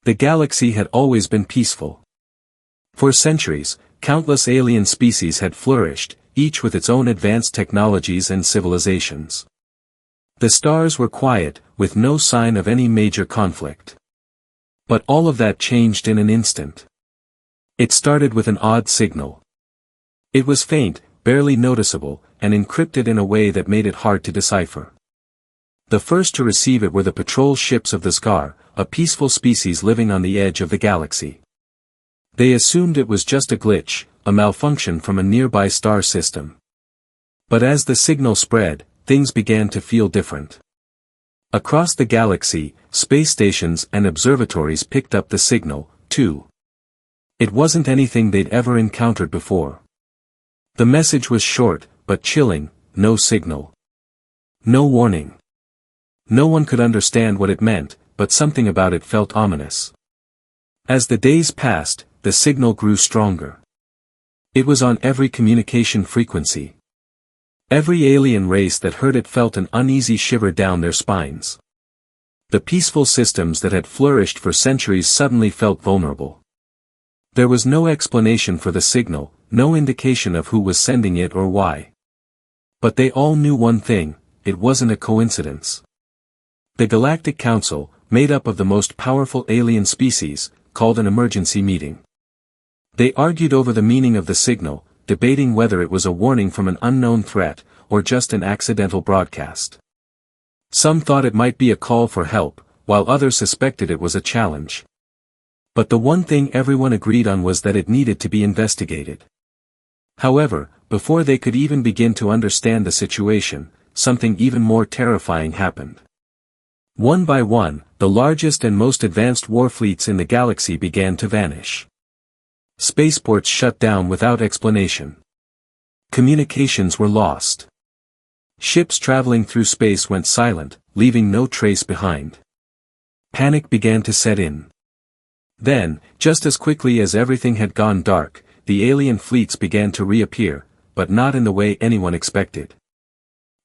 The galaxy had always been peaceful. For centuries, countless alien species had flourished, each with its own advanced technologies and civilizations. The stars were quiet, with no sign of any major conflict. But all of that changed in an instant. It started with an odd signal. It was faint, barely noticeable, and encrypted in a way that made it hard to decipher. The first to receive it were the patrol ships of the Scar, a peaceful species living on the edge of the galaxy. They assumed it was just a glitch, a malfunction from a nearby star system. But as the signal spread, things began to feel different. Across the galaxy, space stations and observatories picked up the signal, too. It wasn't anything they'd ever encountered before. The message was short, but chilling: no signal. No warning. No one could understand what it meant, but something about it felt ominous. As the days passed, the signal grew stronger. It was on every communication frequency. Every alien race that heard it felt an uneasy shiver down their spines. The peaceful systems that had flourished for centuries suddenly felt vulnerable. There was no explanation for the signal, no indication of who was sending it or why. But they all knew one thing: it wasn't a coincidence. The Galactic Council, made up of the most powerful alien species, called an emergency meeting. They argued over the meaning of the signal, debating whether it was a warning from an unknown threat, or just an accidental broadcast. Some thought it might be a call for help, while others suspected it was a challenge. But the one thing everyone agreed on was that it needed to be investigated. However, before they could even begin to understand the situation, something even more terrifying happened. One by one, the largest and most advanced warfleets in the galaxy began to vanish. Spaceports shut down without explanation. Communications were lost. Ships traveling through space went silent, leaving no trace behind. Panic began to set in. Then, just as quickly as everything had gone dark, the alien fleets began to reappear, but not in the way anyone expected.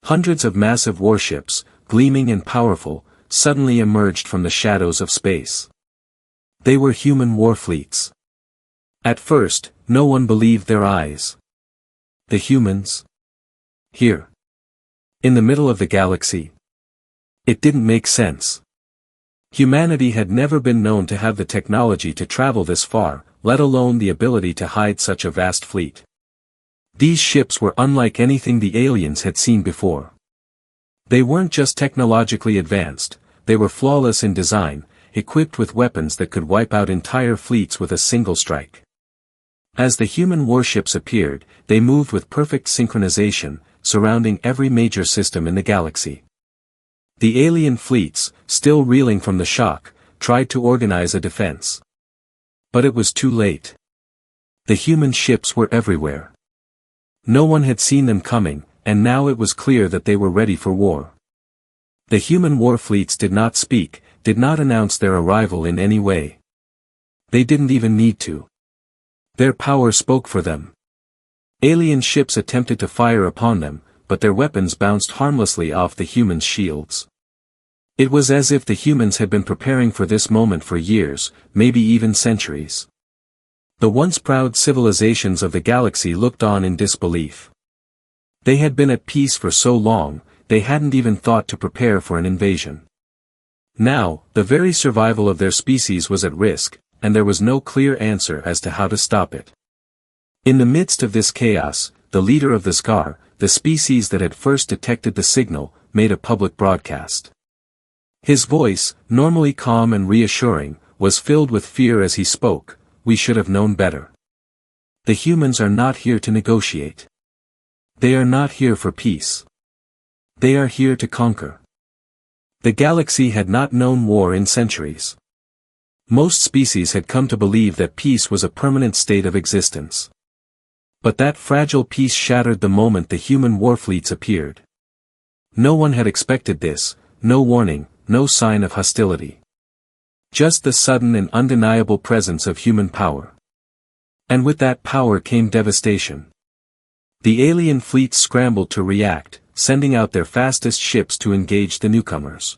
Hundreds of massive warships, gleaming and powerful, suddenly emerged from the shadows of space. They were human warfleets. At first, no one believed their eyes. The humans? Here. In the middle of the galaxy? It didn't make sense. Humanity had never been known to have the technology to travel this far, let alone the ability to hide such a vast fleet. These ships were unlike anything the aliens had seen before. They weren't just technologically advanced, they were flawless in design, equipped with weapons that could wipe out entire fleets with a single strike. As the human warships appeared, they moved with perfect synchronization, surrounding every major system in the galaxy. The alien fleets, still reeling from the shock, tried to organize a defense. But it was too late. The human ships were everywhere. No one had seen them coming, and now it was clear that they were ready for war. The human warfleets did not speak, did not announce their arrival in any way. They didn't even need to. Their power spoke for them. Alien ships attempted to fire upon them, but their weapons bounced harmlessly off the humans' shields. It was as if the humans had been preparing for this moment for years, maybe even centuries. The once proud civilizations of the galaxy looked on in disbelief. They had been at peace for so long, they hadn't even thought to prepare for an invasion. Now, the very survival of their species was at risk, and there was no clear answer as to how to stop it. In the midst of this chaos, the leader of the Scar, the species that had first detected the signal, made a public broadcast. His voice, normally calm and reassuring, was filled with fear as he spoke: "We should have known better. The humans are not here to negotiate. They are not here for peace. They are here to conquer." The galaxy had not known war in centuries. Most species had come to believe that peace was a permanent state of existence. But that fragile peace shattered the moment the human warfleets appeared. No one had expected this, no warning, no sign of hostility. Just the sudden and undeniable presence of human power. And with that power came devastation. The alien fleets scrambled to react, sending out their fastest ships to engage the newcomers.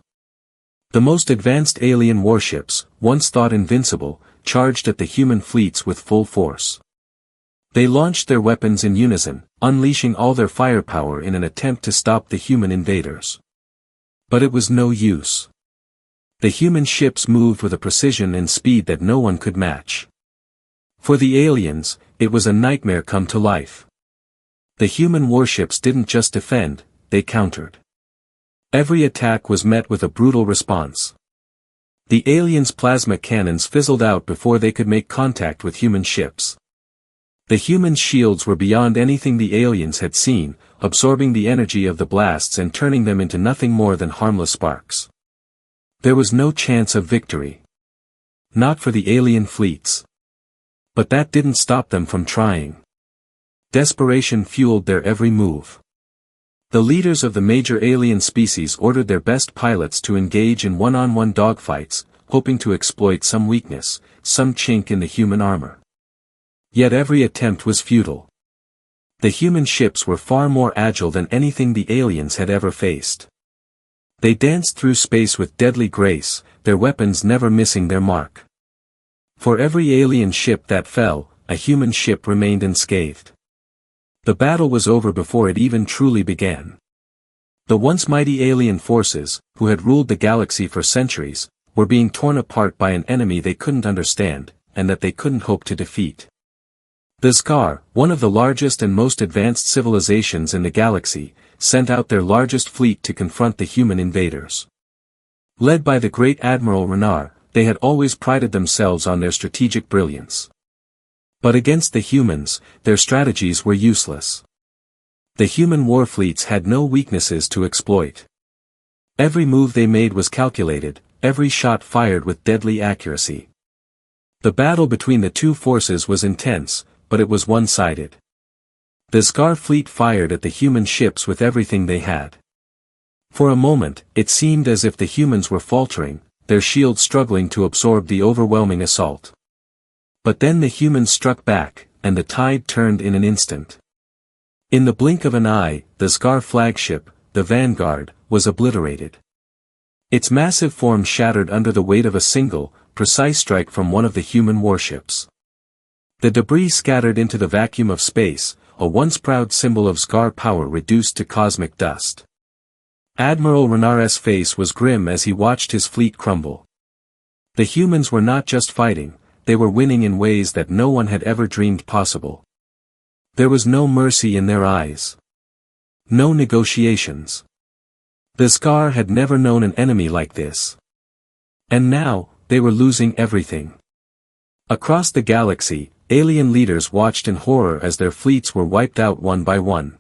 The most advanced alien warships, once thought invincible, charged at the human fleets with full force. They launched their weapons in unison, unleashing all their firepower in an attempt to stop the human invaders. But it was no use. The human ships moved with a precision and speed that no one could match. For the aliens, it was a nightmare come to life. The human warships didn't just defend, they countered. Every attack was met with a brutal response. The aliens' plasma cannons fizzled out before they could make contact with human ships. The human shields were beyond anything the aliens had seen, absorbing the energy of the blasts and turning them into nothing more than harmless sparks. There was no chance of victory. Not for the alien fleets. But that didn't stop them from trying. Desperation fueled their every move. The leaders of the major alien species ordered their best pilots to engage in one-on-one dogfights, hoping to exploit some weakness, some chink in the human armor. Yet every attempt was futile. The human ships were far more agile than anything the aliens had ever faced. They danced through space with deadly grace, their weapons never missing their mark. For every alien ship that fell, a human ship remained unscathed. The battle was over before it even truly began. The once mighty alien forces, who had ruled the galaxy for centuries, were being torn apart by an enemy they couldn't understand, and that they couldn't hope to defeat. The Scar, one of the largest and most advanced civilizations in the galaxy, sent out their largest fleet to confront the human invaders. Led by the great Admiral Renard, they had always prided themselves on their strategic brilliance. But against the humans, their strategies were useless. The human warfleets had no weaknesses to exploit. Every move they made was calculated, every shot fired with deadly accuracy. The battle between the two forces was intense, but it was one-sided. The Scar fleet fired at the human ships with everything they had. For a moment, it seemed as if the humans were faltering, their shields struggling to absorb the overwhelming assault. But then the humans struck back, and the tide turned in an instant. In the blink of an eye, the Scar flagship, the Vanguard, was obliterated. Its massive form shattered under the weight of a single, precise strike from one of the human warships. The debris scattered into the vacuum of space, a once proud symbol of Scar power reduced to cosmic dust. Admiral Renard's face was grim as he watched his fleet crumble. The humans were not just fighting, they were winning in ways that no one had ever dreamed possible. There was no mercy in their eyes. No negotiations. The Scar had never known an enemy like this. And now, they were losing everything. Across the galaxy, alien leaders watched in horror as their fleets were wiped out one by one.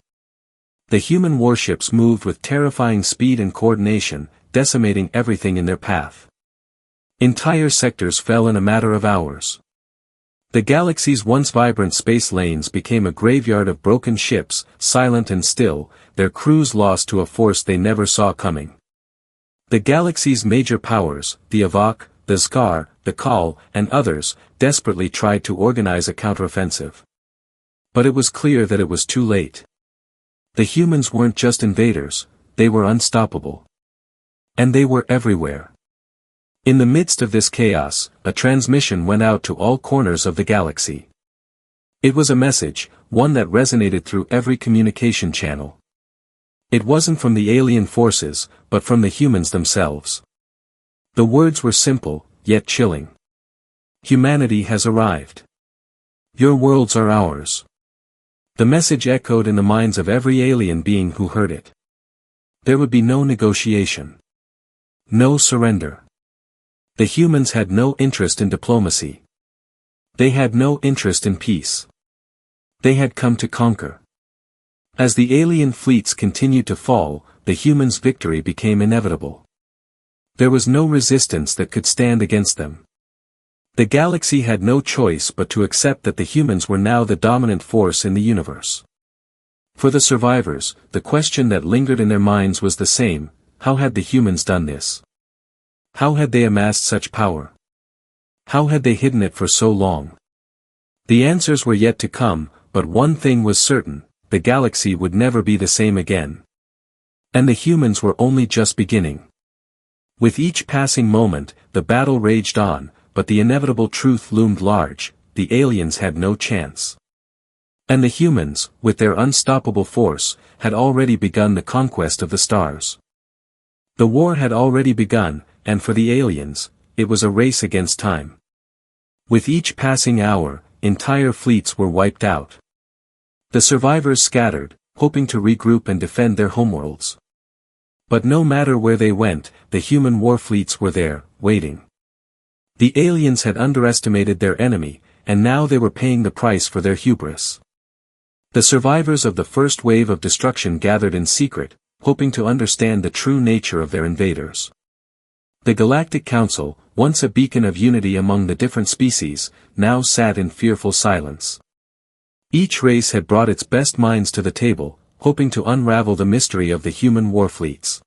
The human warships moved with terrifying speed and coordination, decimating everything in their path. Entire sectors fell in a matter of hours. The galaxy's once vibrant space lanes became a graveyard of broken ships, silent and still, their crews lost to a force they never saw coming. The galaxy's major powers, the Avok, the Scar, the Call, and others, desperately tried to organize a counteroffensive. But it was clear that it was too late. The humans weren't just invaders, they were unstoppable. And they were everywhere. In the midst of this chaos, a transmission went out to all corners of the galaxy. It was a message, one that resonated through every communication channel. It wasn't from the alien forces, but from the humans themselves. The words were simple, yet chilling. Humanity has arrived. Your worlds are ours. The message echoed in the minds of every alien being who heard it. There would be no negotiation. No surrender. The humans had no interest in diplomacy. They had no interest in peace. They had come to conquer. As the alien fleets continued to fall, the humans' victory became inevitable. There was no resistance that could stand against them. The galaxy had no choice but to accept that the humans were now the dominant force in the universe. For the survivors, the question that lingered in their minds was the same: how had the humans done this? How had they amassed such power? How had they hidden it for so long? The answers were yet to come, but one thing was certain: the galaxy would never be the same again. And the humans were only just beginning. With each passing moment, the battle raged on, but the inevitable truth loomed large: the aliens had no chance. And the humans, with their unstoppable force, had already begun the conquest of the stars. The war had already begun, and for the aliens, it was a race against time. With each passing hour, entire fleets were wiped out. The survivors scattered, hoping to regroup and defend their homeworlds. But no matter where they went, the human warfleets were there, waiting. The aliens had underestimated their enemy, and now they were paying the price for their hubris. The survivors of the first wave of destruction gathered in secret, hoping to understand the true nature of their invaders. The Galactic Council, once a beacon of unity among the different species, now sat in fearful silence. Each race had brought its best minds to the table, hoping to unravel the mystery of the human warfleets.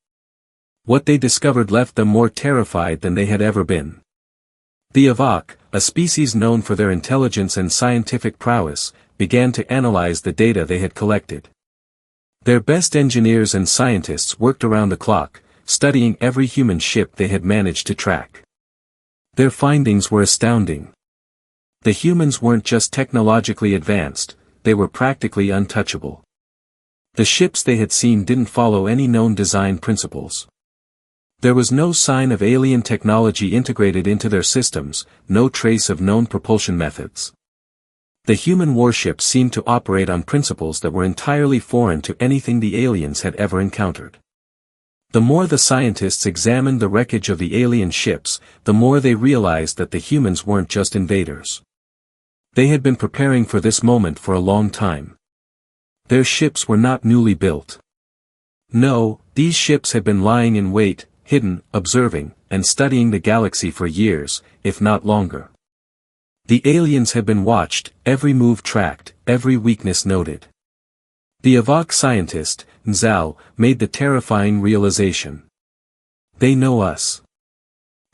What they discovered left them more terrified than they had ever been. The HFY, a species known for their intelligence and scientific prowess, began to analyze the data they had collected. Their best engineers and scientists worked around the clock, studying every human ship they had managed to track. Their findings were astounding. The humans weren't just technologically advanced, they were practically untouchable. The ships they had seen didn't follow any known design principles. There was no sign of alien technology integrated into their systems, no trace of known propulsion methods. The human warships seemed to operate on principles that were entirely foreign to anything the aliens had ever encountered. The more the scientists examined the wreckage of the alien ships, the more they realized that the humans weren't just invaders. They had been preparing for this moment for a long time. Their ships were not newly built. No, these ships had been lying in wait, hidden, observing, and studying the galaxy for years, if not longer. The aliens had been watched, every move tracked, every weakness noted. The HFY scientist, Zhao, made the terrifying realization. They know us.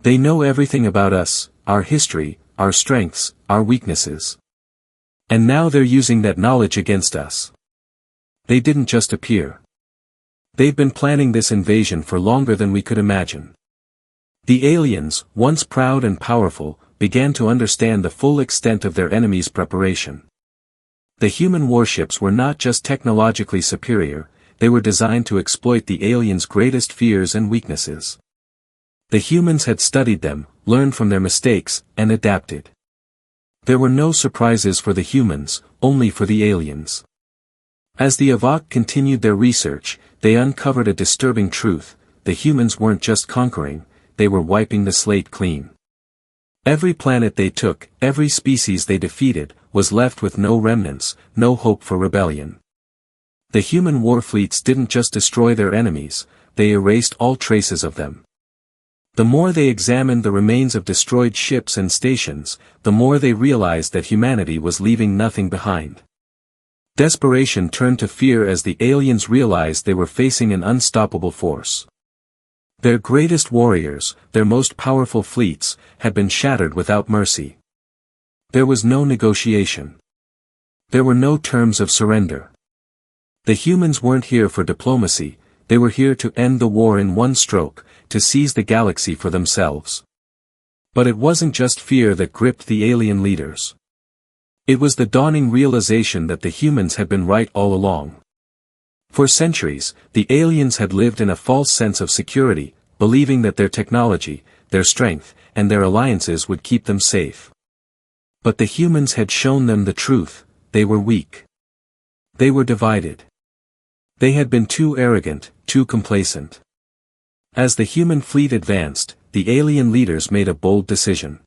They know everything about us, our history, our strengths, our weaknesses. And now they're using that knowledge against us. They didn't just appear. They've been planning this invasion for longer than we could imagine. The aliens, once proud and powerful, began to understand the full extent of their enemy's preparation. The human warships were not just technologically superior, they were designed to exploit the aliens' greatest fears and weaknesses. The humans had studied them, learned from their mistakes, and adapted. There were no surprises for the humans, only for the aliens. As the HFY continued their research, they uncovered a disturbing truth: the humans weren't just conquering, they were wiping the slate clean. Every planet they took, every species they defeated, was left with no remnants, no hope for rebellion. The human warfleets didn't just destroy their enemies, they erased all traces of them. The more they examined the remains of destroyed ships and stations, the more they realized that humanity was leaving nothing behind. Desperation turned to fear as the aliens realized they were facing an unstoppable force. Their greatest warriors, their most powerful fleets, had been shattered without mercy. There was no negotiation. There were no terms of surrender. The humans weren't here for diplomacy, they were here to end the war in one stroke, to seize the galaxy for themselves. But it wasn't just fear that gripped the alien leaders. It was the dawning realization that the humans had been right all along. For centuries, the aliens had lived in a false sense of security, believing that their technology, their strength, and their alliances would keep them safe. But the humans had shown them the truth: they were weak. They were divided. They had been too arrogant, too complacent. As the human fleet advanced, the alien leaders made a bold decision.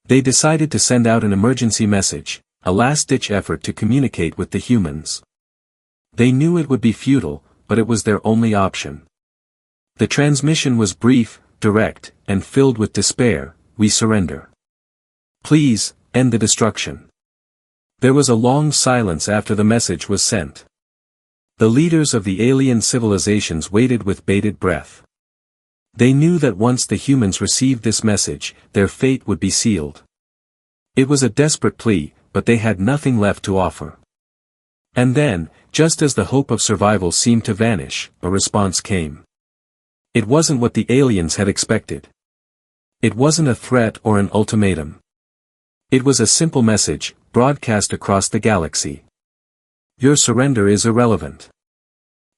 They decided to send out an emergency message, a last-ditch effort to communicate with the humans. They knew it would be futile, but it was their only option. The transmission was brief, direct, and filled with despair: we surrender. Please, end the destruction. There was a long silence after the message was sent. The leaders of the alien civilizations waited with bated breath. They knew that once the humans received this message, their fate would be sealed. It was a desperate plea, but they had nothing left to offer. And then, just as the hope of survival seemed to vanish, a response came. It wasn't what the aliens had expected. It wasn't a threat or an ultimatum. It was a simple message, broadcast across the galaxy. Your surrender is irrelevant.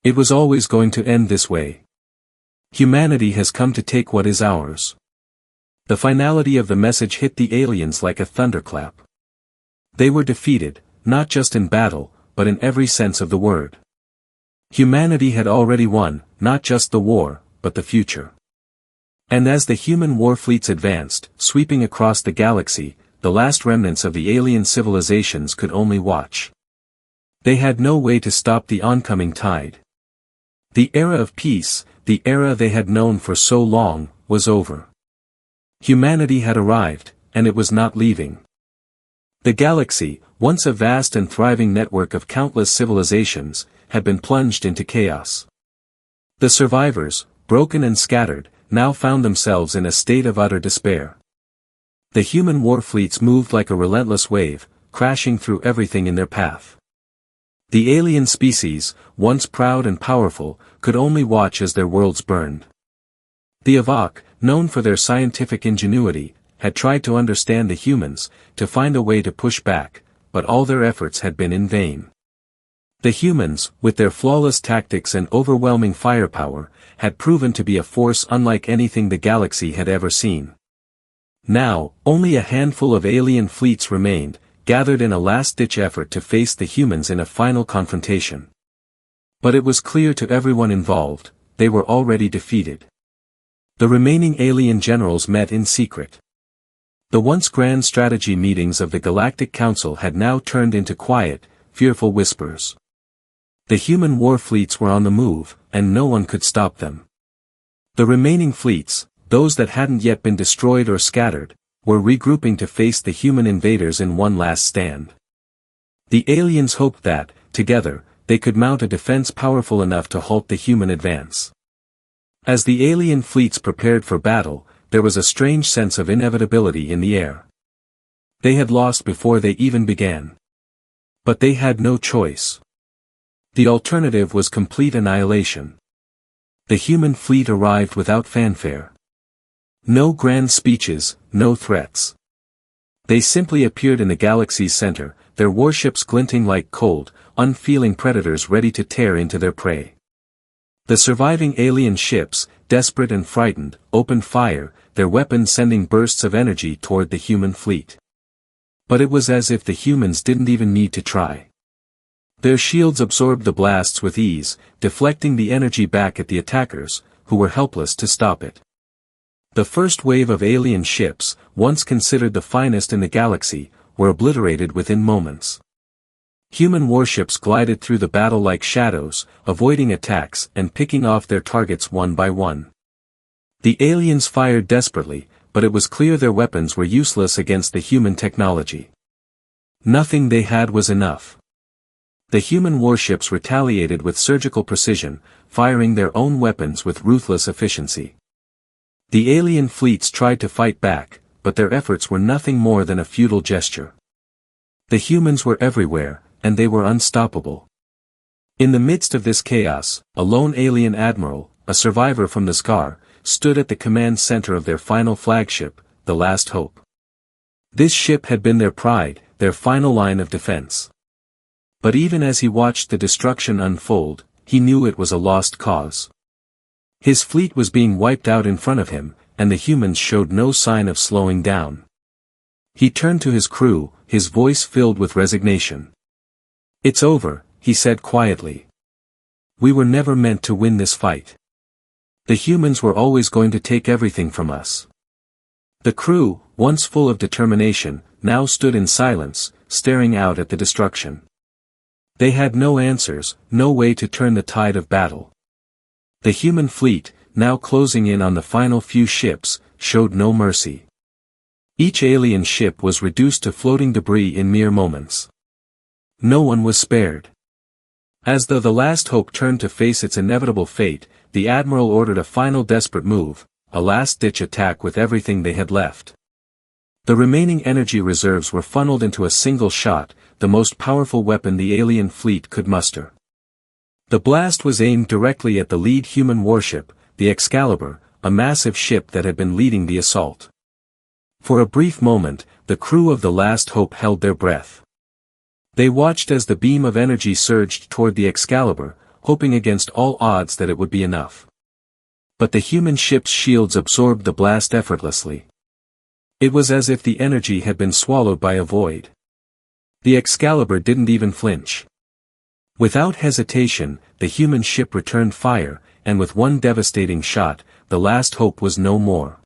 It was always going to end this way. Humanity has come to take what is ours. The finality of the message hit the aliens like a thunderclap. They were defeated, not just in battle, but in every sense of the word. Humanity had already won, not just the war, but the future. And as the human warfleets advanced, sweeping across the galaxy, the last remnants of the alien civilizations could only watch. They had no way to stop the oncoming tide. The era of peace, the era they had known for so long, was over. Humanity had arrived, and it was not leaving. The galaxy, once a vast and thriving network of countless civilizations, had been plunged into chaos. The survivors, broken and scattered, now found themselves in a state of utter despair. The human warfleets moved like a relentless wave, crashing through everything in their path. The alien species, once proud and powerful, could only watch as their worlds burned. The HFY, known for their scientific ingenuity, had tried to understand the humans, to find a way to push back, but all their efforts had been in vain. The humans, with their flawless tactics and overwhelming firepower, had proven to be a force unlike anything the galaxy had ever seen. Now, only a handful of alien fleets remained, gathered in a last-ditch effort to face the humans in a final confrontation. But it was clear to everyone involved, they were already defeated. The remaining alien generals met in secret. The once grand strategy meetings of the Galactic Council had now turned into quiet, fearful whispers. The human warfleets were on the move, and no one could stop them. The remaining fleets, those that hadn't yet been destroyed or scattered, were regrouping to face the human invaders in one last stand. The aliens hoped that, together, they could mount a defense powerful enough to halt the human advance. As the alien fleets prepared for battle, there was a strange sense of inevitability in the air. They had lost before they even began. But they had no choice. The alternative was complete annihilation. The human fleet arrived without fanfare. No grand speeches, no threats. They simply appeared in the galaxy's center, their warships glinting like cold, unfeeling predators ready to tear into their prey. The surviving alien ships, desperate and frightened, opened fire, their weapons sending bursts of energy toward the human fleet. But it was as if the humans didn't even need to try. Their shields absorbed the blasts with ease, deflecting the energy back at the attackers, who were helpless to stop it. The first wave of alien ships, once considered the finest in the galaxy, were obliterated within moments. Human warships glided through the battle like shadows, avoiding attacks and picking off their targets one by one. The aliens fired desperately, but it was clear their weapons were useless against the human technology. Nothing they had was enough. The human warships retaliated with surgical precision, firing their own weapons with ruthless efficiency. The alien fleets tried to fight back, but their efforts were nothing more than a futile gesture. The humans were everywhere, and they were unstoppable. In the midst of this chaos, a lone alien admiral, a survivor from the Scar, stood at the command center of their final flagship, the Last Hope. This ship had been their pride, their final line of defense. But even as he watched the destruction unfold, he knew it was a lost cause. His fleet was being wiped out in front of him, and the humans showed no sign of slowing down. He turned to his crew, his voice filled with resignation. "It's over," he said quietly. "We were never meant to win this fight. The humans were always going to take everything from us." The crew, once full of determination, now stood in silence, staring out at the destruction. They had no answers, no way to turn the tide of battle. The human fleet, now closing in on the final few ships, showed no mercy. Each alien ship was reduced to floating debris in mere moments. No one was spared. As though the Last Hope turned to face its inevitable fate, the Admiral ordered a final desperate move, a last-ditch attack with everything they had left. The remaining energy reserves were funneled into a single shot, the most powerful weapon the alien fleet could muster. The blast was aimed directly at the lead human warship, the Excalibur, a massive ship that had been leading the assault. For a brief moment, the crew of the Last Hope held their breath. They watched as the beam of energy surged toward the Excalibur, hoping against all odds that it would be enough. But the human ship's shields absorbed the blast effortlessly. It was as if the energy had been swallowed by a void. The Excalibur didn't even flinch. Without hesitation, the human ship returned fire, and with one devastating shot, the Last Hope was no more.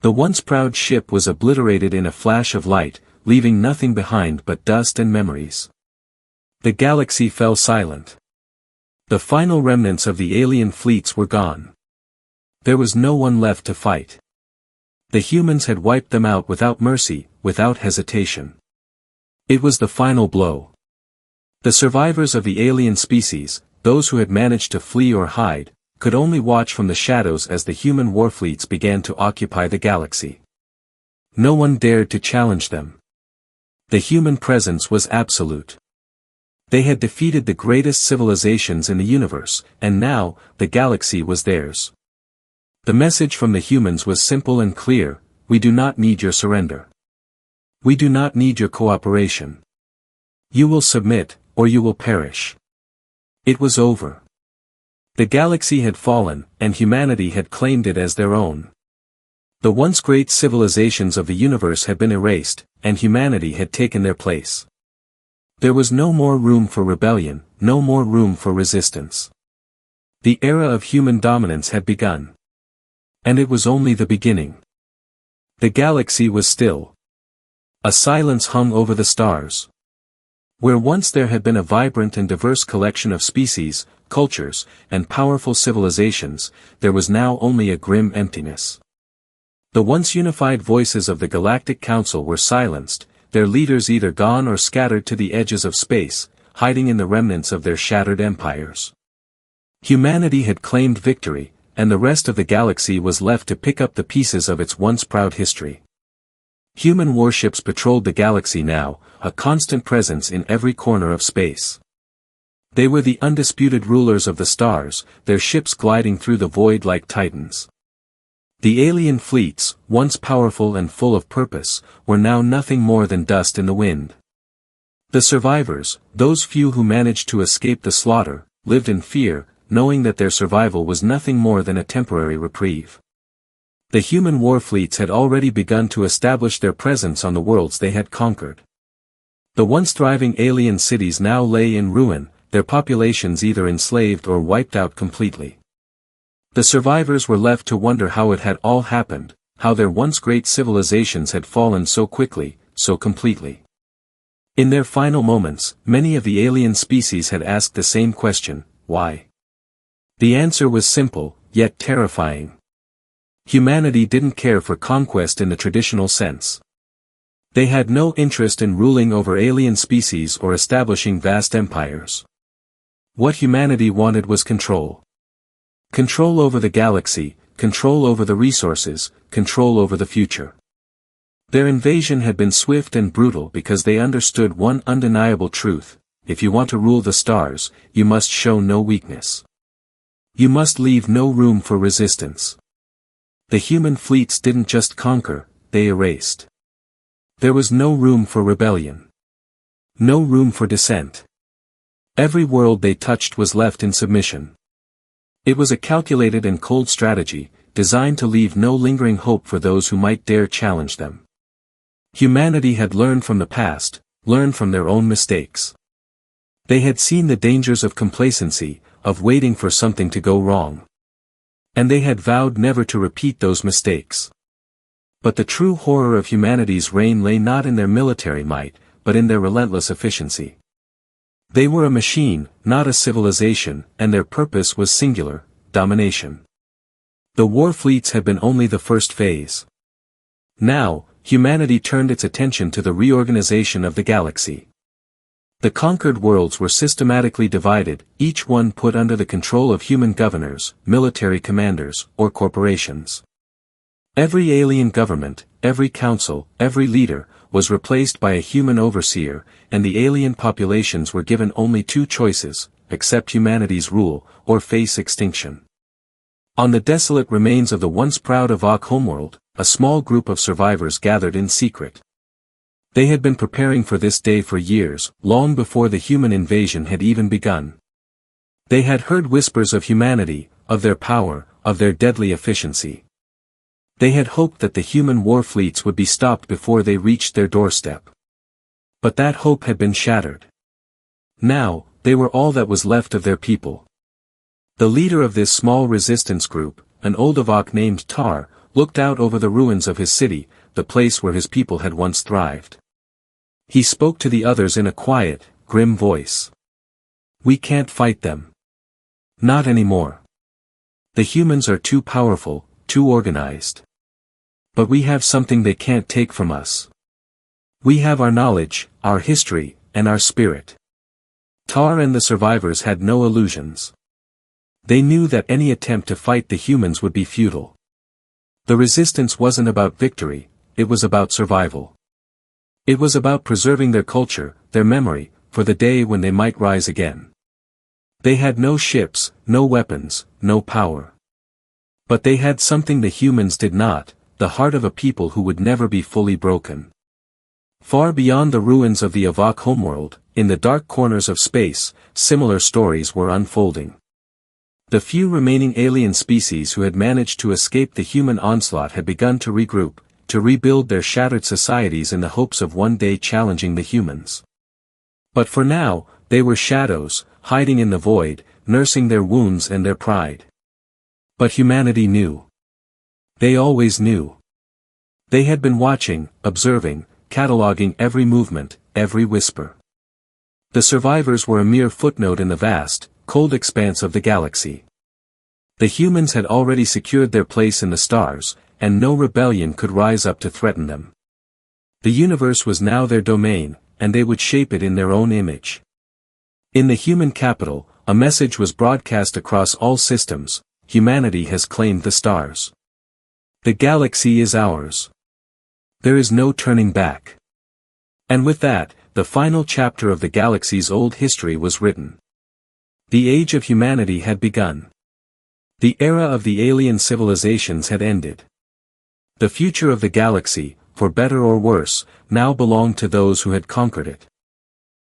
The once proud ship was obliterated in a flash of light, leaving nothing behind but dust and memories. The galaxy fell silent. The final remnants of the alien fleets were gone. There was no one left to fight. The humans had wiped them out without mercy, without hesitation. It was the final blow. The survivors of the alien species, those who had managed to flee or hide, could only watch from the shadows as the human warfleets began to occupy the galaxy. No one dared to challenge them. The human presence was absolute. They had defeated the greatest civilizations in the universe, and now, the galaxy was theirs. The message from the humans was simple and clear: we do not need your surrender. We do not need your cooperation. You will submit, or you will perish. It was over. The galaxy had fallen, and humanity had claimed it as their own. The once great civilizations of the universe had been erased, and humanity had taken their place. There was no more room for rebellion, no more room for resistance. The era of human dominance had begun. And it was only the beginning. The galaxy was still. A silence hung over the stars. Where once there had been a vibrant and diverse collection of species, cultures, and powerful civilizations, there was now only a grim emptiness. The once unified voices of the Galactic Council were silenced, their leaders either gone or scattered to the edges of space, hiding in the remnants of their shattered empires. Humanity had claimed victory, and the rest of the galaxy was left to pick up the pieces of its once proud history. Human warships patrolled the galaxy now, a constant presence in every corner of space. They were the undisputed rulers of the stars, their ships gliding through the void like titans. The alien fleets, once powerful and full of purpose, were now nothing more than dust in the wind. The survivors, those few who managed to escape the slaughter, lived in fear, knowing that their survival was nothing more than a temporary reprieve. The human warfleets had already begun to establish their presence on the worlds they had conquered. The once thriving alien cities now lay in ruin, their populations either enslaved or wiped out completely. The survivors were left to wonder how it had all happened, how their once great civilizations had fallen so quickly, so completely. In their final moments, many of the alien species had asked the same question: why? The answer was simple, yet terrifying. Humanity didn't care for conquest in the traditional sense. They had no interest in ruling over alien species or establishing vast empires. What humanity wanted was control. Control over the galaxy, control over the resources, control over the future. Their invasion had been swift and brutal because they understood one undeniable truth: if you want to rule the stars, you must show no weakness. You must leave no room for resistance. The human fleets didn't just conquer, they erased. There was no room for rebellion. No room for dissent. Every world they touched was left in submission. It was a calculated and cold strategy, designed to leave no lingering hope for those who might dare challenge them. Humanity had learned from the past, learned from their own mistakes. They had seen the dangers of complacency, of waiting for something to go wrong. And they had vowed never to repeat those mistakes. But the true horror of humanity's reign lay not in their military might, but in their relentless efficiency. They were a machine, not a civilization, and their purpose was singular: domination. The warfleets had been only the first phase. Now, humanity turned its attention to the reorganization of the galaxy. The conquered worlds were systematically divided, each one put under the control of human governors, military commanders, or corporations. Every alien government, every council, every leader, was replaced by a human overseer, and the alien populations were given only two choices: accept humanity's rule, or face extinction. On the desolate remains of the once proud HFY homeworld, a small group of survivors gathered in secret. They had been preparing for this day for years, long before the human invasion had even begun. They had heard whispers of humanity, of their power, of their deadly efficiency. They had hoped that the human war fleets would be stopped before they reached their doorstep. But that hope had been shattered. Now, they were all that was left of their people. The leader of this small resistance group, an old HFY named Tar, looked out over the ruins of his city, the place where his people had once thrived. He spoke to the others in a quiet, grim voice. "We can't fight them. Not anymore. The humans are too powerful, too organized. But we have something they can't take from us. We have our knowledge, our history, and our spirit." Tar and the survivors had no illusions. They knew that any attempt to fight the humans would be futile. The resistance wasn't about victory, it was about survival. It was about preserving their culture, their memory, for the day when they might rise again. They had no ships, no weapons, no power. But they had something the humans did not, the heart of a people who would never be fully broken. Far beyond the ruins of the HFY homeworld, in the dark corners of space, similar stories were unfolding. The few remaining alien species who had managed to escape the human onslaught had begun to regroup, to rebuild their shattered societies in the hopes of one day challenging the humans. But for now, they were shadows, hiding in the void, nursing their wounds and their pride. But humanity knew. They always knew. They had been watching, observing, cataloging every movement, every whisper. The survivors were a mere footnote in the vast, cold expanse of the galaxy. The humans had already secured their place in the stars, and no rebellion could rise up to threaten them. The universe was now their domain, and they would shape it in their own image. In the human capital, a message was broadcast across all systems: humanity has claimed the stars. The galaxy is ours. There is no turning back. And with that, the final chapter of the galaxy's old history was written. The age of humanity had begun. The era of the alien civilizations had ended. The future of the galaxy, for better or worse, now belonged to those who had conquered it.